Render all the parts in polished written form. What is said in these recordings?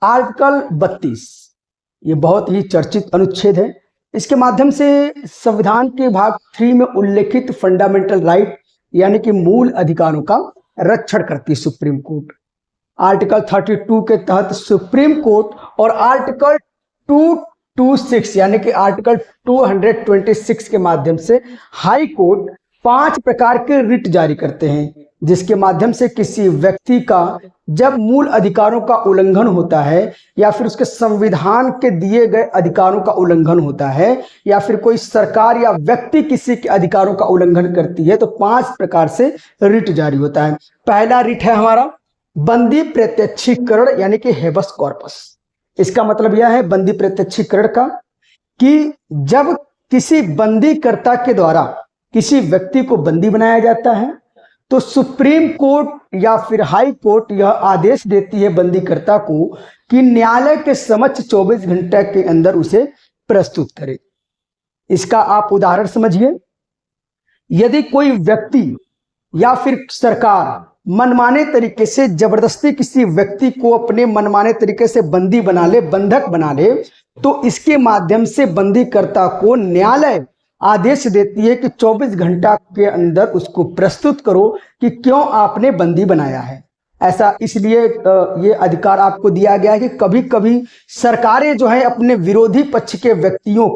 Article 32 ये बहुत ही चर्चित अनुच्छेद है। इसके माध्यम से संविधान के भाग 3 में उल्लेखित फंडामेंटल राइट यानी कि मूल अधिकारों का रक्षण करती है सुप्रीम कोर्ट। आर्टिकल 32 के तहत सुप्रीम कोर्ट और आर्टिकल 226 यानी कि आर्टिकल 226 के माध्यम से हाई कोर्ट 5 प्रकार के रिट जारी करते हैं, जिसके माध्यम से किसी व्यक्ति का जब मूल अधिकारों का उल्लंघन होता है या फिर उसके संविधान के दिए गए अधिकारों का उल्लंघन होता है या फिर कोई सरकार या व्यक्ति किसी के अधिकारों का उल्लंघन करती है तो 5 प्रकार से रिट जारी होता है। पहला रिट है हमारा बंदी प्रत्यक्षीकरण यानी कि हेबस कॉर्पस। इसका मतलब यह है बंदी प्रत्यक्षीकरण का कि जब किसी बंदीकर्ता के द्वारा किसी व्यक्ति को बंदी बनाया जाता है तो सुप्रीम कोर्ट या फिर हाई कोर्ट यह आदेश देती है बंदीकर्ता को कि न्यायालय के समक्ष 24 घंटे के अंदर उसे प्रस्तुत करे। इसका आप उदाहरण समझिए। यदि कोई व्यक्ति या फिर सरकार मनमाने तरीके से जबरदस्ती किसी व्यक्ति को अपने मनमाने तरीके से बंदी बना ले, बंधक बना ले, तो इसके माध्यम से बंदीकर्ता को न्यायालय आदेश देती है कि 24 घंटा के अंदर उसको प्रस्तुत करो कि क्यों आपने बंदी बनाया है। ऐसा इसलिए ये अधिकार आपको दिया गया है कि कभी कभी सरकारें जो है अपने विरोधी पक्ष के व्यक्तियों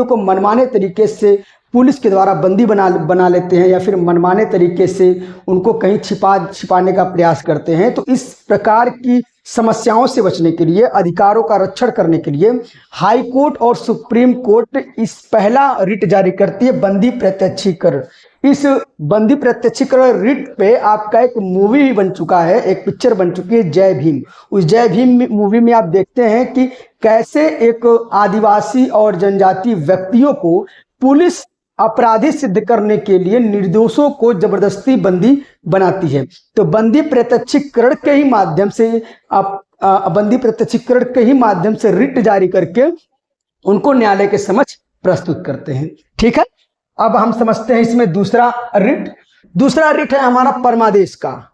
को मनमाने तरीके से पुलिस के द्वारा बंदी बना लेते हैं या फिर मनमाने तरीके से उनको कहीं छिपाने का प्रयास करते हैं। तो इस प्रकार की समस्याओं से बचने के लिए, अधिकारों का रक्षण करने के लिए हाई कोर्ट और सुप्रीम कोर्ट इस पहला रिट जारी करती है बंदी प्रत्यक्षीकरण। इस बंदी प्रत्यक्षीकरण रिट पे आपका एक मूवी भी बन चुका है, एक पिक्चर बन चुकी है जय भीम। उस जय भीम मूवी में आप देखते हैं कि कैसे एक आदिवासी और जनजाति व्यक्तियों को पुलिस अपराधी सिद्ध करने के लिए निर्दोषों को जबरदस्ती बंदी बनाती है। तो बंदी प्रत्यक्षीकरण के ही माध्यम से रिट जारी करके उनको न्यायालय के समक्ष प्रस्तुत करते हैं। ठीक है, अब हम समझते हैं इसमें दूसरा रिट है हमारा परमादेश का।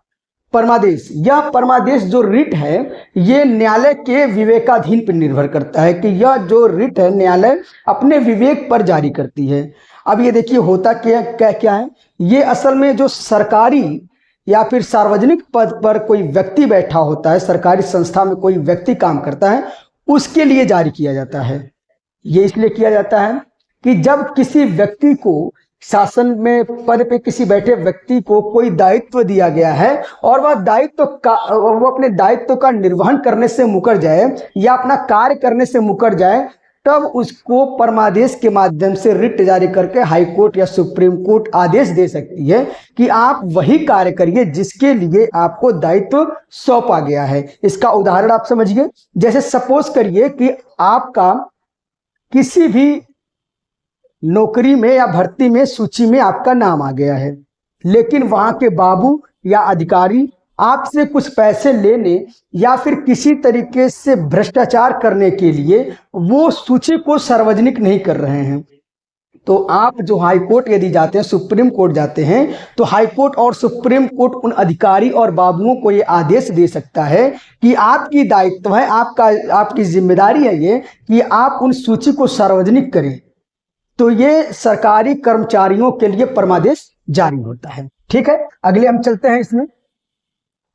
यह परमादेश जो रिट है ये न्यायालय के विवेकाधीन पर निर्भर करता है कि यह जो रिट है न्यायालय अपने विवेक पर जारी करती है। अब ये देखिए होता क्या है, ये असल में जो सरकारी या फिर सार्वजनिक पद पर कोई व्यक्ति बैठा होता है, सरकारी संस्था में कोई व्यक्ति काम करता है, उसके लिए जारी किया जाता है। ये इसलिए किया जाता है कि जब किसी व्यक्ति को शासन में पद पे किसी बैठे व्यक्ति को कोई दायित्व दिया गया है और वो अपने दायित्व का निर्वहन करने से मुकर जाए या अपना कार्य करने से मुकर जाए, तब उसको परमादेश के माध्यम से रिट जारी करके हाई कोर्ट या सुप्रीम कोर्ट आदेश दे सकती है कि आप वही कार्य करिए जिसके लिए आपको दायित्व सौंपा गया है। इसका उदाहरण आप समझिए। जैसे सपोज करिए कि आपका किसी भी नौकरी में या भर्ती में सूची में आपका नाम आ गया है, लेकिन वहां के बाबू या अधिकारी आपसे कुछ पैसे लेने या फिर किसी तरीके से भ्रष्टाचार करने के लिए वो सूची को सार्वजनिक नहीं कर रहे हैं, तो आप जो हाई कोर्ट यदि जाते हैं, सुप्रीम कोर्ट जाते हैं, तो हाई कोर्ट और सुप्रीम कोर्ट उन अधिकारी और बाबुओं को ये आदेश दे सकता है कि आपकी दायित्व है, आपकी जिम्मेदारी है ये कि आप उन सूची को सार्वजनिक करें। तो ये सरकारी कर्मचारियों के लिए परमादेश जारी होता है। ठीक है, अगले हम चलते हैं। इसमें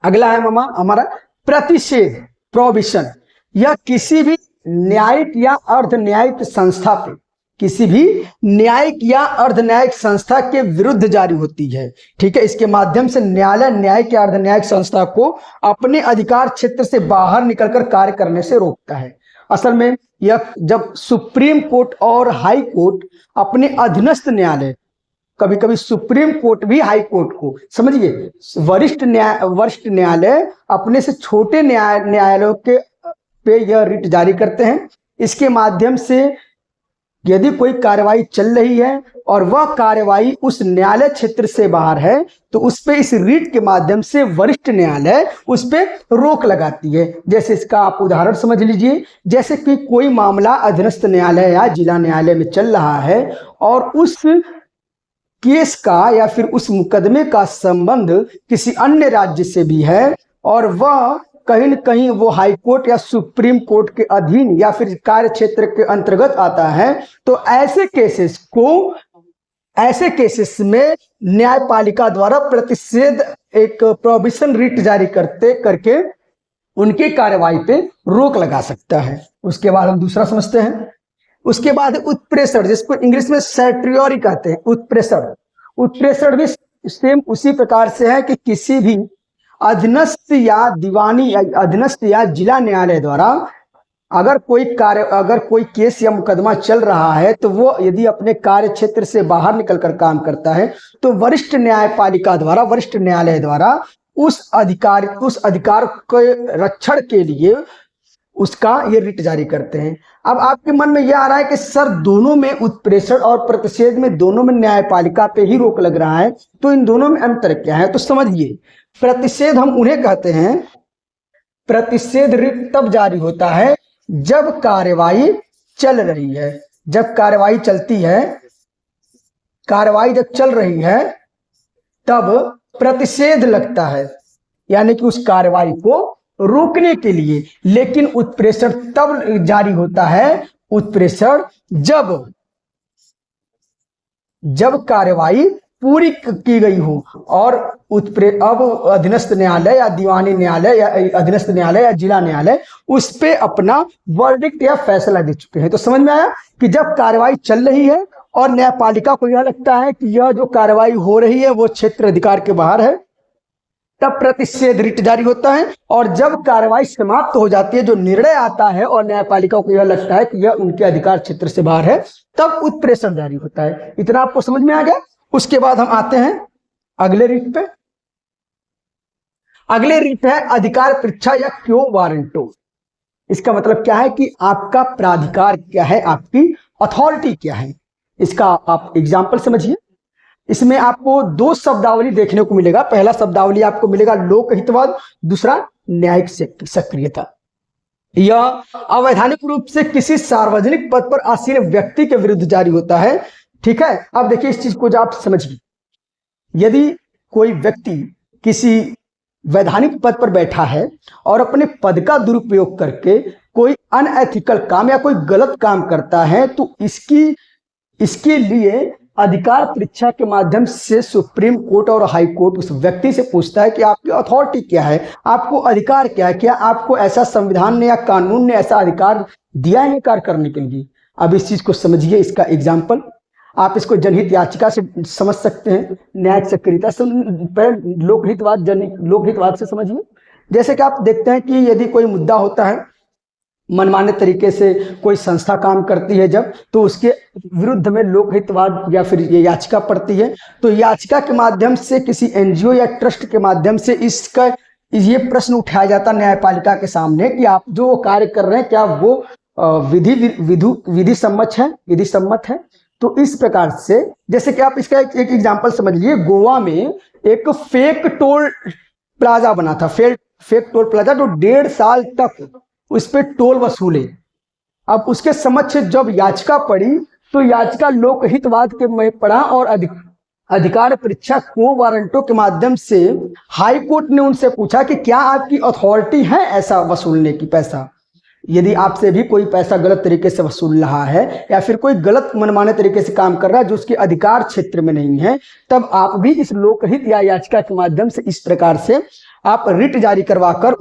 अगला है हमारा प्रतिषेध, प्रोहिबिशन। यह किसी भी न्यायिक या अर्ध न्यायिक संस्था पे, किसी भी न्यायिक या अर्ध न्यायिक संस्था के विरुद्ध जारी होती है। ठीक है, इसके माध्यम से न्यायालय न्यायिक या अर्ध न्यायिक संस्था को अपने अधिकार क्षेत्र से बाहर निकलकर कार्य करने से रोकता है। असल में यह जब सुप्रीम कोर्ट और हाई कोर्ट अपने अधीनस्थ न्यायालय, कभी कभी सुप्रीम कोर्ट भी हाई कोर्ट को, समझिए वरिष्ठ न्यायालय अपने से छोटे न्यायालयों के पे यह रिट जारी करते हैं। इसके माध्यम से यदि कोई कार्रवाई चल रही है और वह कार्रवाई उस न्यायालय क्षेत्र से बाहर है तो उस पे इस रिट के माध्यम से वरिष्ठ न्यायालय उस पे रोक लगाती है। जैसे इसका आप उदाहरण समझ लीजिए, जैसे कि कोई मामला अधीनस्थ न्यायालय या जिला न्यायालय में चल रहा है और उस केस का या फिर उस मुकदमे का संबंध किसी अन्य राज्य से भी है और वह कहीं न कहीं वो हाई कोर्ट या सुप्रीम कोर्ट के अधीन या फिर कार्य क्षेत्र के अंतर्गत आता है, तो ऐसे केसेस में न्यायपालिका द्वारा प्रतिषेध एक प्रोविजन रिट जारी करके उनकी कार्यवाही पे रोक लगा सकता है। उसके बाद हम दूसरा समझते हैं। उसके बाद उत्प्रेषण, जिसको इंग्लिश में सैट्रियोरी कहते हैं। उत्प्रेषण भी सेम उसी प्रकार से है कि किसी भी अधीनस्थ या जिला न्यायालय द्वारा अगर कोई केस या मुकदमा चल रहा है, तो वो यदि अपने कार्य क्षेत्र से बाहर निकलकर काम करता है, तो वरिष्ठ न्यायालय द्वारा उस अधिकार के रक्षण के लिए उसका ये रिट जारी करते हैं। अब आपके मन में यह आ रहा है कि सर दोनों में, उत्प्रेषण और प्रतिषेध में, दोनों में न्यायपालिका पे ही रोक लग रहा है, तो इन दोनों में अंतर क्या है? तो समझिए, प्रतिषेध हम उन्हें कहते हैं, प्रतिषेध रिट तब जारी होता है जब कार्यवाही चल रही है, जब कार्यवाही जब चल रही है तब प्रतिषेध लगता है, यानी कि उस कार्यवाही को रोकने के लिए। लेकिन उत्प्रेषण तब जारी होता है, उत्प्रेषण जब कार्यवाही पूरी की गई हो और अब अधीनस्थ न्यायालय या दीवानी न्यायालय या अधीनस्थ न्यायालय या जिला न्यायालय उस पे अपना वर्डिक्ट या फैसला दे चुके हैं। तो समझ में आया कि जब कार्यवाही चल रही है और न्यायपालिका को यह लगता है कि यह जो कार्यवाही हो रही है वो क्षेत्र अधिकार के बाहर है, तब प्रतिषेध रिट जारी होता है। और जब कार्यवाही समाप्त हो जाती है, जो निर्णय आता है और न्यायपालिका को यह लगता है कि यह उनके अधिकार क्षेत्र से बाहर है, तब उत्प्रेषण जारी होता है। इतना आपको समझ में आ गया? उसके बाद हम आते हैं अगले रिट पे। अगले रिट है अधिकार परीक्षा या क्यो वारंटो। इसका मतलब क्या है कि आपका प्राधिकार क्या है, आपकी अथॉरिटी क्या है। इसका आप एग्जाम्पल समझिए। इसमें आपको दो शब्दावली देखने को मिलेगा। पहला शब्दावली आपको मिलेगा लोकहितवाद, दूसरा न्यायिक सक्रियता। यह अवैधानिक रूप से किसी सार्वजनिक पद पर आसीन व्यक्ति के विरुद्ध जारी होता है। ठीक है, अब देखिए इस चीज को जो आप समझिए, यदि कोई व्यक्ति किसी वैधानिक पद पर बैठा है और अपने पद का दुरुपयोग करके कोई अनएथिकल काम या कोई गलत काम करता है, तो इसके लिए अधिकार परीक्षा के माध्यम से सुप्रीम कोर्ट और हाई कोर्ट उस व्यक्ति से पूछता है कि आपकी अथॉरिटी क्या है, आपको अधिकार क्या है, क्या आपको ऐसा संविधान ने या कानून ने ऐसा अधिकार दिया है कार्य करने के लिए। अब इस चीज को समझिए। इसका एग्जाम्पल आप इसको जनहित याचिका से समझ सकते हैं, न्यायिक सक्रियता से, लोकहितवाद से समझिए। जैसे कि आप देखते हैं कि यदि कोई मुद्दा होता है, मनमाने तरीके से कोई संस्था काम करती है जब, तो उसके विरुद्ध में लोकहितवाद या फिर ये याचिका पड़ती है, तो याचिका के माध्यम से किसी एनजीओ या ट्रस्ट के माध्यम से ये प्रश्न उठाया जाता न्यायपालिका के सामने कि आप जो कार्य कर रहे हैं क्या वो विधि सम्मत है। तो इस प्रकार से, जैसे कि आप इसका एक एग्जांपल समझिए। गोवा में एक फेक टोल प्लाजा बना था, फेक टोल प्लाजा, जो 1.5 साल तक उस पर टोल वसूले। अब उसके समक्ष जब याचिका पड़ी, तो याचिका लोकहितवाद के में पड़ा और अधिकार परीक्षा क्यो वारंटो के माध्यम से हाई कोर्ट ने उनसे पूछा कि क्या आपकी अथॉरिटी है ऐसा वसूलने की पैसा। यदि आपसे भी कोई पैसा गलत तरीके से वसूल रहा है या फिर कोई गलत मनमाने तरीके से काम कर रहा है जो उसके अधिकार क्षेत्र में नहीं है, तब आप भी इस लोकहित या याचिका के माध्यम से इस प्रकार से आप रिट जारी करवाकर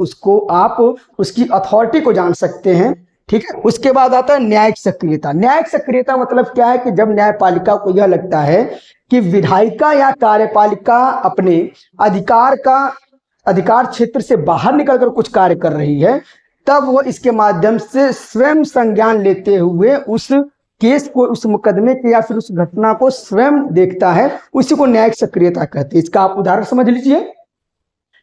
आप उसकी अथॉरिटी को जान सकते हैं। ठीक है, उसके बाद आता है न्यायिक सक्रियता। न्यायिक सक्रियता मतलब क्या है कि जब न्यायपालिका को यह लगता है कि विधायिका या कार्यपालिका अपने अधिकार क्षेत्र से बाहर निकलकर कुछ कार्य कर रही है, तब वो इसके माध्यम से स्वयं संज्ञान लेते हुए उस केस को, उस मुकदमे के या फिर उस घटना को स्वयं देखता है, उसी को न्यायिक सक्रियता कहते हैं। इसका आप उदाहरण समझ लीजिए।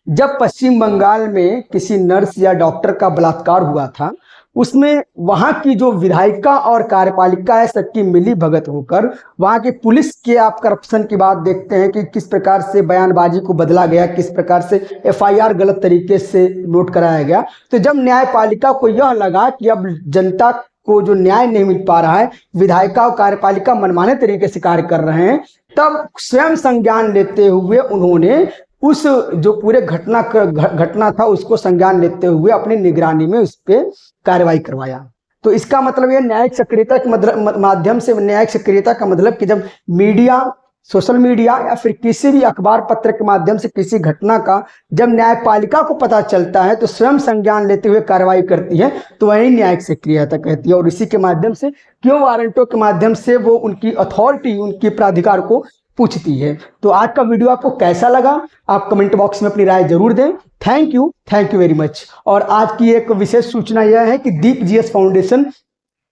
जब पश्चिम बंगाल में किसी नर्स या डॉक्टर का बलात्कार हुआ था, उसमें वहां की जो विधायिका और कार्यपालिका है सबकी मिली भगत होकर वहां की पुलिस के आप करप्शन की बात देखते हैं कि किस प्रकार से बयानबाजी को बदला गया, किस प्रकार से एफआईआर गलत तरीके से नोट कराया गया। तो जब न्यायपालिका को यह लगा कि अब जनता को जो न्याय नहीं मिल पा रहा है, विधायिका और कार्यपालिका मनमाने तरीके से कार्य कर रहे हैं, तब स्वयं संज्ञान लेते हुए उन्होंने उस जो पूरे घटना था उसको संज्ञान लेते हुए अपनी निगरानी में उस पर कार्रवाई करवाया। तो इसका मतलब ये न्यायिक सक्रियता के माध्यम से, न्यायिक सक्रियता का मतलब कि जब मीडिया, सोशल मीडिया या फिर किसी भी अखबार पत्र के माध्यम से किसी घटना का जब न्यायपालिका को पता चलता है तो स्वयं संज्ञान लेते हुए कार्रवाई करती है, तो वही न्यायिक सक्रियता कहती है। और इसी के माध्यम से, क्यों, वारंटों के माध्यम से वो उनकी अथॉरिटी, उनके प्राधिकार को पूछती है। तो आज का वीडियो आपको कैसा लगा, आप कमेंट बॉक्स में अपनी राय जरूर दें। Thank you very much. और आज की एक विशेष सूचना यह है कि दीप जीएस फाउंडेशन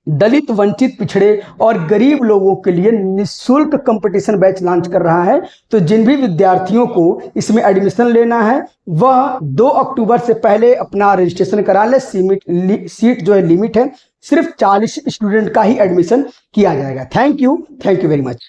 दलित, वंचित, पिछड़े और गरीब लोगों के लिए निःशुल्क कंपटीशन बैच लॉन्च कर रहा है। तो जिन भी विद्यार्थियों को इसमें एडमिशन लेना है वह 2 अक्टूबर से पहले अपना रजिस्ट्रेशन करा ले। सीट जो है लिमिट है, सिर्फ 40 स्टूडेंट का ही एडमिशन किया जाएगा। Thank you very much.